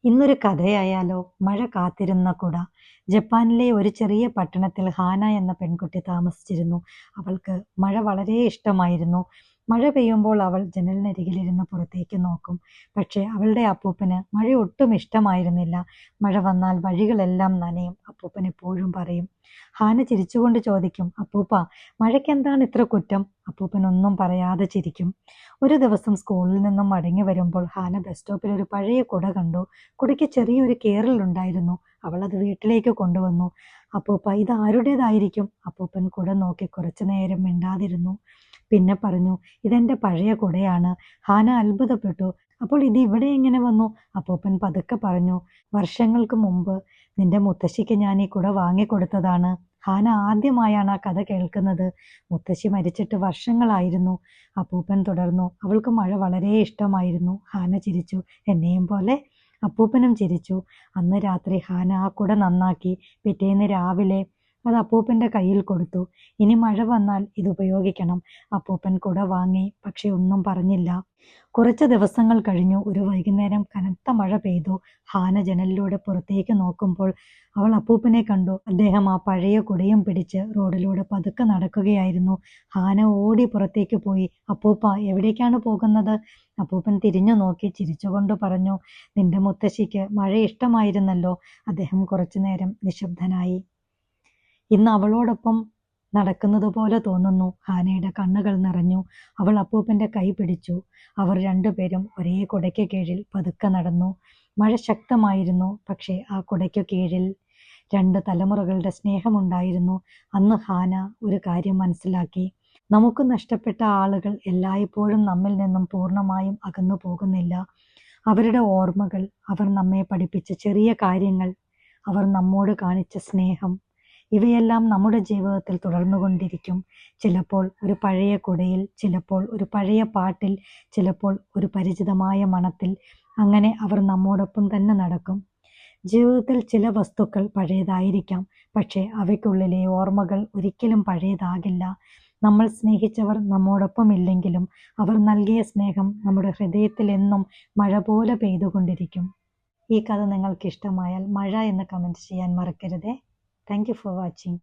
ഇന്നൊരു കഥയായാലോ? മഴ കാത്തിരുന്ന കുട. ജപ്പാനിലെ ഒരു ചെറിയ പട്ടണത്തിൽ ഹാന എന്ന പെൺകുട്ടി താമസിച്ചിരുന്നു. അവൾക്ക് മഴ വളരെ ഇഷ്ടമായിരുന്നു. മഴ പെയ്യുമ്പോൾ അവൾ ജനലിനരികിലിരുന്ന് പുറത്തേക്ക് നോക്കും. പക്ഷേ അവളുടെ അപ്പൂപ്പന് മഴ ഒട്ടും ഇഷ്ടമായിരുന്നില്ല. മഴ വന്നാൽ വഴികളെല്ലാം നനയും, അപ്പൂപ്പൻ എപ്പോഴും പറയും. ഹാന ചിരിച്ചുകൊണ്ട് ചോദിക്കും, അപ്പൂപ്പ, മഴയ്ക്കെന്താണ് ഇത്ര കുറ്റം? അപ്പൂപ്പൻ ഒന്നും പറയാതെ ചിരിക്കും. ഒരു ദിവസം സ്കൂളിൽ നിന്നും മടങ്ങി വരുമ്പോൾ ഹാന ബസ് സ്റ്റോപ്പിൽ ഒരു പഴയ കുട കണ്ടു. കുടയ്ക്ക് ചെറിയൊരു കീറലുണ്ടായിരുന്നു. അവൾ അത് വീട്ടിലേക്ക് കൊണ്ടുവന്നു. അപ്പൂപ്പ, ഇത് ആരുടേതായിരിക്കും? അപ്പൂപ്പൻ കുട നോക്കി കുറച്ചു നേരം മിണ്ടാതിരുന്നു. പിന്നെ പറഞ്ഞു, ഇതെന്റെ പഴയ കുടയാണ്. ഹാന അത്ഭുതപ്പെട്ടു. അപ്പോൾ ഇത് ഇവിടെ എങ്ങനെ വന്നു? അപ്പൂപ്പൻ പതുക്കെ പറഞ്ഞു, വർഷങ്ങൾക്ക് മുമ്പ് നിന്റെ മുത്തശ്ശിക്ക് ഞാൻ ഈ കുട വാങ്ങിക്കൊടുത്തതാണ്. ഹാന ആദ്യമായാണ് ആ കഥ കേൾക്കുന്നത്. മുത്തശ്ശി മരിച്ചിട്ട് വർഷങ്ങളായിരുന്നു. അപ്പൂപ്പൻ തുടർന്നു, അവൾക്ക് മഴ വളരെ ഇഷ്ടമായിരുന്നു. ഹാന ചിരിച്ചു. എന്നെയും പോലെ? അപ്പൂപ്പനും ചിരിച്ചു. അന്ന് രാത്രി ഹാന ആ കുട നന്നാക്കി. പിറ്റേന്ന് രാവിലെ അത് അപ്പൂപ്പന്റെ കയ്യിൽ കൊടുത്തു. ഇനി മഴ വന്നാൽ ഇത് ഉപയോഗിക്കണം. അപ്പൂപ്പൻ കുട വാങ്ങി, പക്ഷെ ഒന്നും പറഞ്ഞില്ല. കുറച്ച് ദിവസങ്ങൾ കഴിഞ്ഞു. ഒരു വൈകുന്നേരം കനത്ത മഴ പെയ്തു. ഹാന ജനലിലൂടെ പുറത്തേക്ക് നോക്കുമ്പോൾ അവൾ അപ്പൂപ്പനെ കണ്ടു. അദ്ദേഹം ആ പഴയ കുടയും പിടിച്ച് റോഡിലൂടെ പതുക്കെ നടക്കുകയായിരുന്നു. ഹാന ഓടി പുറത്തേക്ക് പോയി. അപ്പൂപ്പ, എവിടേക്കാണ് പോകുന്നത്? അപ്പൂപ്പൻ തിരിഞ്ഞു നോക്കി ചിരിച്ചുകൊണ്ട് പറഞ്ഞു, നിന്റെ മുത്തശ്ശിക്ക് മഴ ഇഷ്ടമായിരുന്നല്ലോ. അദ്ദേഹം കുറച്ചു നേരം നിശബ്ദനായി. ഇന്ന് അവളോടൊപ്പം നടക്കുന്നത് പോലെ തോന്നുന്നു. ഹാനയുടെ കണ്ണുകൾ നിറഞ്ഞു. അവൾ അപ്പൂപ്പന്റെ കൈ പിടിച്ചു. അവർ രണ്ടുപേരും ഒരേ കുടയ്ക്ക് കീഴിൽ പതുക്കെ നടന്നു. മഴ ശക്തമായിരുന്നു, പക്ഷേ ആ കുടയ്ക്ക് കീഴിൽ രണ്ട് തലമുറകളുടെ സ്നേഹമുണ്ടായിരുന്നു. അന്ന് ഹാന ഒരു കാര്യം മനസ്സിലാക്കി. നമുക്ക് നഷ്ടപ്പെട്ട ആളുകൾ എല്ലായ്പ്പോഴും നമ്മിൽ നിന്നും പൂർണ്ണമായും അകന്നു പോകുന്നില്ല. അവരുടെ ഓർമ്മകൾ, അവർ നമ്മെ പഠിപ്പിച്ച ചെറിയ കാര്യങ്ങൾ, അവർ നമ്മോട് കാണിച്ച സ്നേഹം, ഇവയെല്ലാം നമ്മുടെ ജീവിതത്തിൽ തുടർന്നുകൊണ്ടിരിക്കും. ചിലപ്പോൾ ഒരു പഴയ കുടയിൽ, ചിലപ്പോൾ ഒരു പഴയ പാട്ടിൽ, ചിലപ്പോൾ ഒരു പരിചിതമായ മണത്തിൽ. അങ്ങനെ അവർ നമ്മോടൊപ്പം തന്നെ നടക്കും. ജീവിതത്തിൽ ചില വസ്തുക്കൾ പഴയതായിരിക്കാം, പക്ഷേ അവയ്ക്കുള്ളിലെ ഓർമ്മകൾ ഒരിക്കലും പഴയതാകില്ല. നമ്മൾ സ്നേഹിച്ചവർ നമ്മോടൊപ്പം ഇല്ലെങ്കിലും അവർ നൽകിയ സ്നേഹം നമ്മുടെ ഹൃദയത്തിൽ എന്നും മഴ പോലെ പെയ്തുകൊണ്ടിരിക്കും. ഈ കഥ നിങ്ങൾക്ക് ഇഷ്ടമായാൽ മഴ എന്ന് കമൻറ്റ് ചെയ്യാൻ മറക്കരുതേ. Thank you for watching.